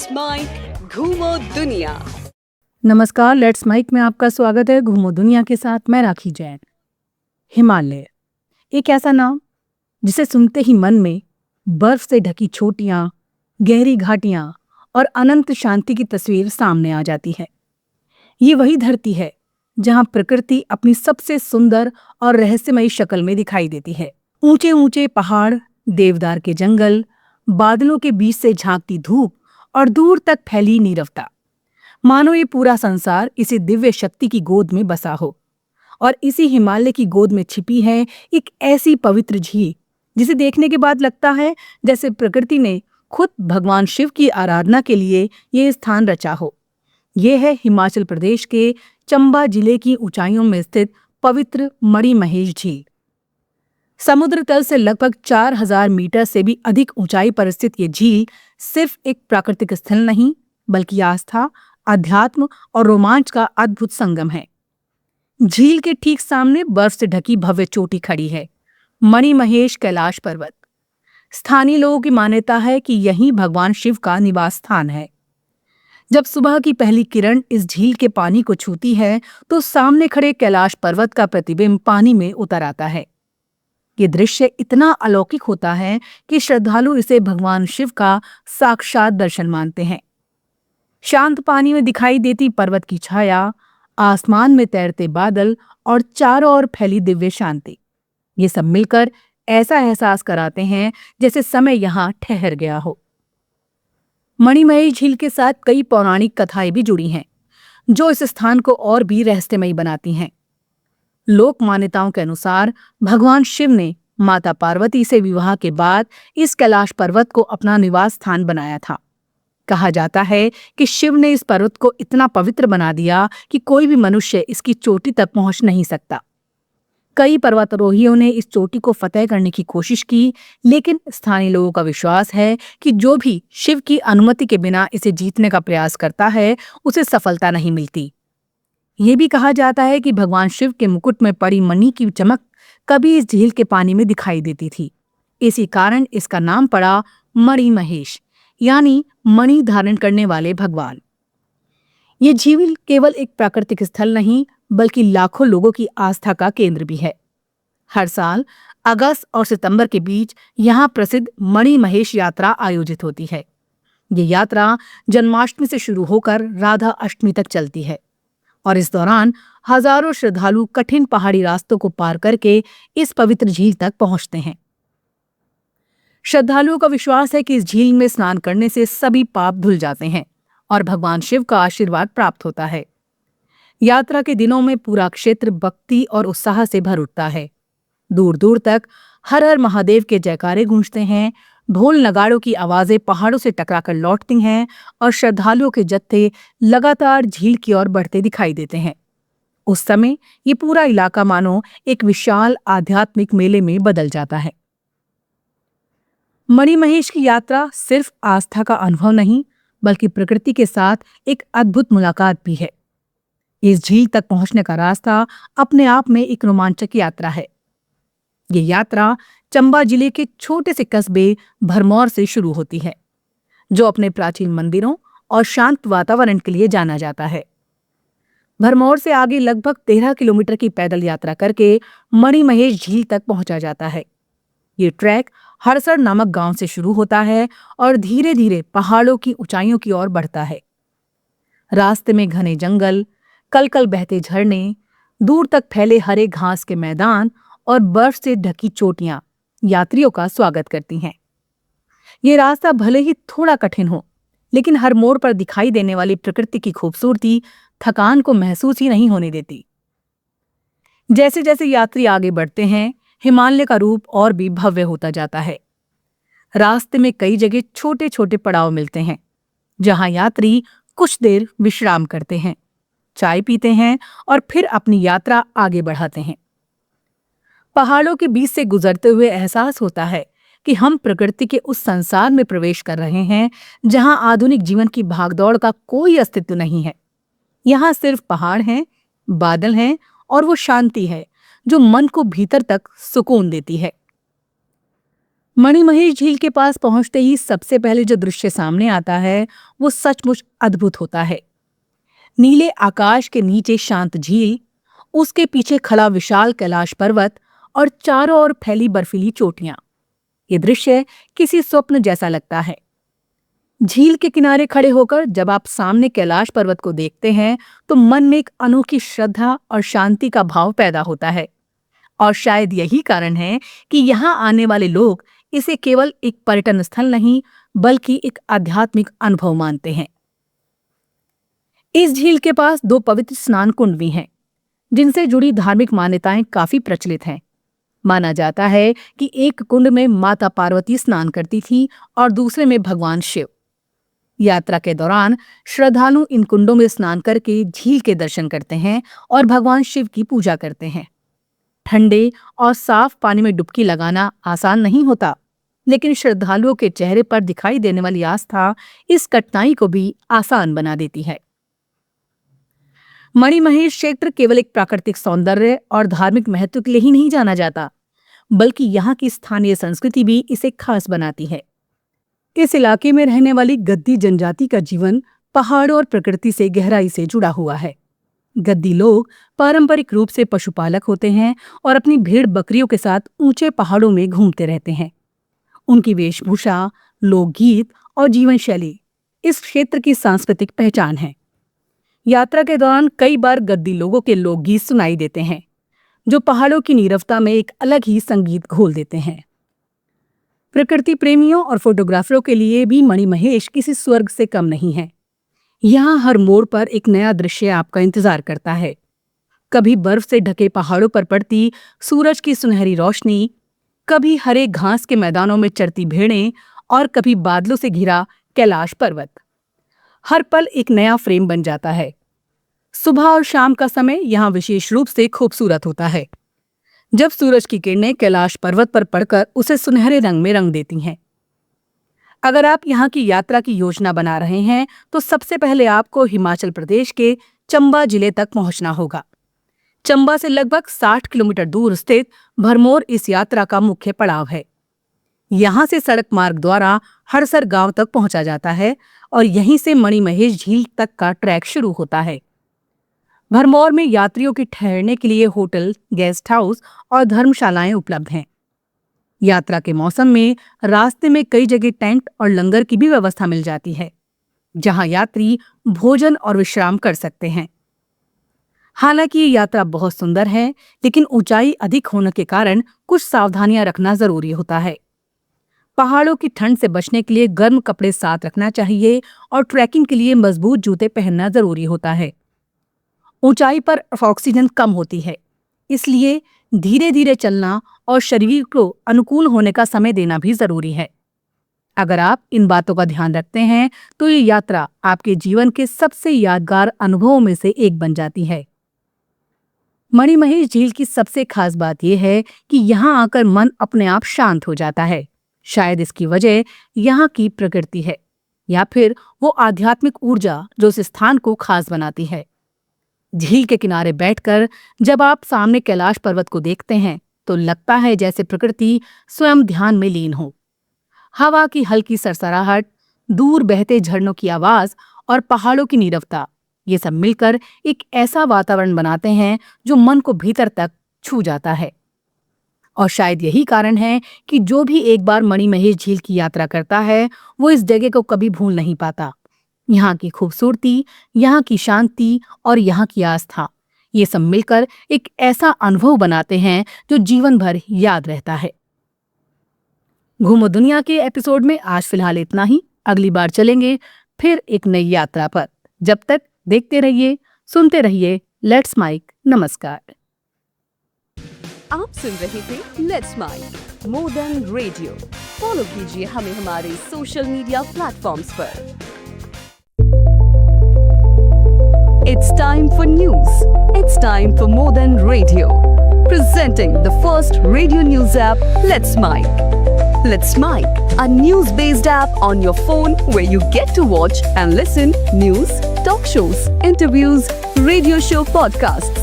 Let's mic घूमो दुनिया। नमस्कार, लेट्स माइक में आपका स्वागत है। घूमो दुनिया के साथ मैं राखी जैन। हिमालय एक ऐसा नाम जिसे सुनते ही मन में बर्फ से ढकी चोटियां, गहरी घाटियां और अनंत शांति की तस्वीर सामने आ जाती है। ये वही धरती है जहां प्रकृति अपनी सबसे सुंदर और रहस्यमयी शक्ल में दिखाई देती है। ऊंचे ऊंचे पहाड़, देवदार के जंगल, बादलों के बीच से झांकती धूप और दूर तक फैली नीरवता, मानो ये पूरा संसार इसी दिव्य शक्ति की गोद में बसा हो। और इसी हिमालय की गोद में छिपी है एक ऐसी पवित्र झील जिसे देखने के बाद लगता है जैसे प्रकृति ने खुद भगवान शिव की आराधना के लिए ये स्थान रचा हो। ये है हिमाचल प्रदेश के चंबा जिले की ऊंचाइयों में स्थित पवित्र मणिमहेश झील। समुद्र तल से लगभग 4000 मीटर से भी अधिक ऊंचाई पर स्थित ये झील सिर्फ एक प्राकृतिक स्थल नहीं, बल्कि आस्था, अध्यात्म और रोमांच का अद्भुत संगम है। झील के ठीक सामने बर्फ से ढकी भव्य चोटी खड़ी है, मणिमहेश कैलाश पर्वत। स्थानीय लोगों की मान्यता है कि यही भगवान शिव का निवास स्थान है। जब सुबह की पहली किरण इस झील के पानी को छूती है तो सामने खड़े कैलाश पर्वत का प्रतिबिंब पानी में उतर आता है। ये दृश्य इतना अलौकिक होता है कि श्रद्धालु इसे भगवान शिव का साक्षात दर्शन मानते हैं। शांत पानी में दिखाई देती पर्वत की छाया, आसमान में तैरते बादल और चारों ओर फैली दिव्य शांति, ये सब मिलकर ऐसा एहसास कराते हैं जैसे समय यहाँ ठहर गया हो। मणिमहेश झील के साथ कई पौराणिक कथाएं भी जुड़ी हैं, जो इस स्थान को और भी रहस्यमयी बनाती हैं। लोक मान्यताओं के अनुसार भगवान शिव ने माता पार्वती से विवाह के बाद इस कैलाश पर्वत को अपना निवास स्थान बनाया था। कहा जाता है कि शिव ने इस पर्वत को इतना पवित्र बना दिया कि कोई भी मनुष्य इसकी चोटी तक पहुंच नहीं सकता। कई पर्वतारोहियों ने इस चोटी को फतेह करने की कोशिश की, लेकिन स्थानीय लोगों का विश्वास है कि जो भी शिव की अनुमति के बिना इसे जीतने का प्रयास करता है, उसे सफलता नहीं मिलती। ये भी कहा जाता है कि भगवान शिव के मुकुट में पड़ी मणि की चमक कभी इस झील के पानी में दिखाई देती थी। इसी कारण इसका नाम पड़ा मणिमहेश, यानी मणि धारण करने वाले भगवान। ये झील केवल एक प्राकृतिक स्थल नहीं, बल्कि लाखों लोगों की आस्था का केंद्र भी है। हर साल अगस्त और सितंबर के बीच यहाँ प्रसिद्ध मणिमहेश यात्रा आयोजित होती है। ये यात्रा जन्माष्टमी से शुरू होकर राधा अष्टमी तक चलती है और इस दौरान हजारों श्रद्धालु कठिन पहाड़ी रास्तों को पार करके इस पवित्र झील तक पहुंचते हैं। श्रद्धालुओं का विश्वास है कि इस झील में स्नान करने से सभी पाप धुल जाते हैं और भगवान शिव का आशीर्वाद प्राप्त होता है। यात्रा के दिनों में पूरा क्षेत्र भक्ति और उत्साह से भर उठता है। दूर दूर तक हर हर महादेव के जयकारे गूंजते हैं, ढोल नगाड़ों की आवाजें पहाड़ों से टकराकर लौटती हैं और श्रद्धालुओं के जत्थे लगातार झील की ओर बढ़ते दिखाई देते हैं। उस समय ये पूरा इलाका मानो एक विशाल आध्यात्मिक मेले में बदल जाता है। मणिमहेश की यात्रा सिर्फ आस्था का अनुभव नहीं, बल्कि प्रकृति के साथ एक अद्भुत मुलाकात भी है। इस झील तक पहुंचने का रास्ता अपने आप में एक रोमांचक यात्रा है। ये यात्रा चंबा जिले के छोटे से कस्बे भरमौर से शुरू होती है, जो अपने प्राचीन मंदिरों और शांत वातावरण के लिए जाना जाता है। भरमौर से आगे लगभग 13 किलोमीटर की पैदल यात्रा करके मणिमहेश झील तक पहुंचा जाता है। ये ट्रैक हरसर नामक गांव से शुरू होता है और धीरे धीरे पहाड़ों की ऊंचाइयों की ओर बढ़ता है। रास्ते में घने जंगल, कलकल बहते झरने, दूर तक फैले हरे घास के मैदान और बर्फ से ढकी चोटियां यात्रियों का स्वागत करती हैं। ये रास्ता भले ही थोड़ा कठिन हो, लेकिन हर मोड़ पर दिखाई देने वाली प्रकृति की खूबसूरती थकान को महसूस ही नहीं होने देती। जैसे जैसे यात्री आगे बढ़ते हैं, हिमालय का रूप और भी भव्य होता जाता है। रास्ते में कई जगह छोटे छोटे पड़ाव मिलते हैं, जहां यात्री कुछ देर विश्राम करते हैं, चाय पीते हैं और फिर अपनी यात्रा आगे बढ़ाते हैं। पहाड़ों के बीच से गुजरते हुए एहसास होता है कि हम प्रकृति के उस संसार में प्रवेश कर रहे हैं जहां आधुनिक जीवन की भागदौड़ का कोई अस्तित्व नहीं है। यहाँ सिर्फ पहाड़ हैं, बादल हैं और वो शांति है जो मन को भीतर तक सुकून देती है। मणिमहेश झील के पास पहुंचते ही सबसे पहले जो दृश्य सामने आता है वो सचमुच अद्भुत होता है। नीले आकाश के नीचे शांत झील, उसके पीछे खड़ा विशाल कैलाश पर्वत और चारों ओर फैली बर्फीली चोटियां। ये दृश्य किसी स्वप्न जैसा लगता है। झील के किनारे खड़े होकर जब आप सामने कैलाश पर्वत को देखते हैं तो मन में एक अनोखी श्रद्धा और शांति का भाव पैदा होता है। और शायद यही कारण है कि यहाँ आने वाले लोग इसे केवल एक पर्यटन स्थल नहीं बल्कि एक आध्यात्मिक अनुभव मानते हैं। इस झील के पास 2 पवित्र स्नान कुंड भी हैं, जिनसे जुड़ी धार्मिक मान्यताएं काफी प्रचलित हैं। माना जाता है कि एक कुंड में माता पार्वती स्नान करती थी और दूसरे में भगवान शिव। यात्रा के दौरान श्रद्धालु इन कुंडों में स्नान करके झील के दर्शन करते हैं और भगवान शिव की पूजा करते हैं। ठंडे और साफ पानी में डुबकी लगाना आसान नहीं होता, लेकिन श्रद्धालुओं के चेहरे पर दिखाई देने वाली आस्था इस कठिनाई को भी आसान बना देती है। मणिमहेश क्षेत्र केवल एक प्राकृतिक सौंदर्य और धार्मिक महत्व के लिए ही नहीं जाना जाता, बल्कि यहाँ की स्थानीय संस्कृति भी इसे खास बनाती है। इस इलाके में रहने वाली गद्दी जनजाति का जीवन पहाड़ों और प्रकृति से गहराई से जुड़ा हुआ है। गद्दी लोग पारंपरिक रूप से पशुपालक होते हैं और अपनी भेड़ बकरियों के साथ ऊंचे पहाड़ों में घूमते रहते हैं। उनकी वेशभूषा, लोकगीत और जीवन शैली इस क्षेत्र की सांस्कृतिक पहचान है। यात्रा के दौरान कई बार गद्दी लोगों के लोकगीत सुनाई देते हैं, जो पहाड़ों की नीरवता में एक अलग ही संगीत घोल देते हैं। प्रकृति प्रेमियों और फोटोग्राफरों के लिए भी मणिमहेश किसी स्वर्ग से कम नहीं है। यहाँ हर मोड़ पर एक नया दृश्य आपका इंतजार करता है। कभी बर्फ से ढके पहाड़ों पर पड़ती सूरज की सुनहरी रोशनी, कभी हरे घास के मैदानों में चरती भेड़ें और कभी बादलों से घिरा कैलाश पर्वत। हर पल एक नया फ्रेम बन जाता है। सुबह और शाम का समय यहाँ विशेष रूप से खूबसूरत होता है, जब सूरज की किरणें कैलाश पर्वत पर पड़कर उसे सुनहरे रंग में रंग देती हैं। अगर आप यहाँ की यात्रा की योजना बना रहे हैं तो सबसे पहले आपको हिमाचल प्रदेश के चंबा जिले तक पहुंचना होगा। चंबा से लगभग 60 किलोमीटर दूर स्थित भरमौर इस यात्रा का मुख्य पड़ाव है। यहाँ से सड़क मार्ग द्वारा हड़सर गांव तक पहुंचा जाता है और यहीं से मणिमहेश झील तक का ट्रैक शुरू होता है। भरमौर में यात्रियों के ठहरने के लिए होटल, गेस्ट हाउस और धर्मशालाएं उपलब्ध हैं। यात्रा के मौसम में रास्ते में कई जगह टेंट और लंगर की भी व्यवस्था मिल जाती है, जहां यात्री भोजन और विश्राम कर सकते हैं। हालांकि ये यात्रा बहुत सुंदर है, लेकिन ऊंचाई अधिक होने के कारण कुछ सावधानियां रखना जरूरी होता है। पहाड़ों की ठंड से बचने के लिए गर्म कपड़े साथ रखना चाहिए और ट्रैकिंग के लिए मजबूत जूते पहनना जरूरी होता है। ऊंचाई पर ऑक्सीजन कम होती है, इसलिए धीरे धीरे चलना और शरीर को अनुकूल होने का समय देना भी जरूरी है। अगर आप इन बातों का ध्यान रखते हैं तो ये यात्रा आपके जीवन के सबसे यादगार अनुभवों में से एक बन जाती है। मणिमहेश झील की सबसे खास बात यह है कि यहाँ आकर मन अपने आप शांत हो जाता है। शायद इसकी वजह यहाँ की प्रकृति है या फिर वो आध्यात्मिक ऊर्जा जो इस स्थान को खास बनाती है। झील के किनारे बैठकर जब आप सामने कैलाश पर्वत को देखते हैं तो लगता है जैसे प्रकृति स्वयं ध्यान में लीन हो। हवा की हल्की सरसराहट, दूर बहते झरनों की आवाज और पहाड़ों की नीरवता, ये सब मिलकर एक ऐसा वातावरण बनाते हैं जो मन को भीतर तक छू जाता है। और शायद यही कारण है कि जो भी एक बार मणिमहेश झील की यात्रा करता है वो इस जगह को कभी भूल नहीं पाता। यहाँ की खूबसूरती, यहाँ की शांति और यहाँ की आस्था, ये सब मिलकर एक ऐसा अनुभव बनाते हैं जो जीवन भर याद रहता है। घूमो दुनिया के एपिसोड में आज फिलहाल इतना ही। अगली बार चलेंगे फिर एक नई यात्रा पर। जब तक देखते रहिए, सुनते रहिए लेट्स माइक। नमस्कार। आप सुन रहे थे let's mike more than radio. Follow कीजिए हमें हमारे सोशल मीडिया प्लेटफॉर्म्स पर। It's time for news. It's time for More Than Radio. Presenting the first radio news app, Let's Mike. Let's Mike, a news-based app on your phone where you get to watch and listen news, talk shows, interviews, radio show podcasts.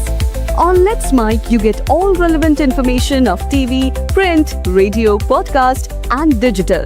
On Let's Mic, you get all relevant information of TV, print, radio, podcast, and digital.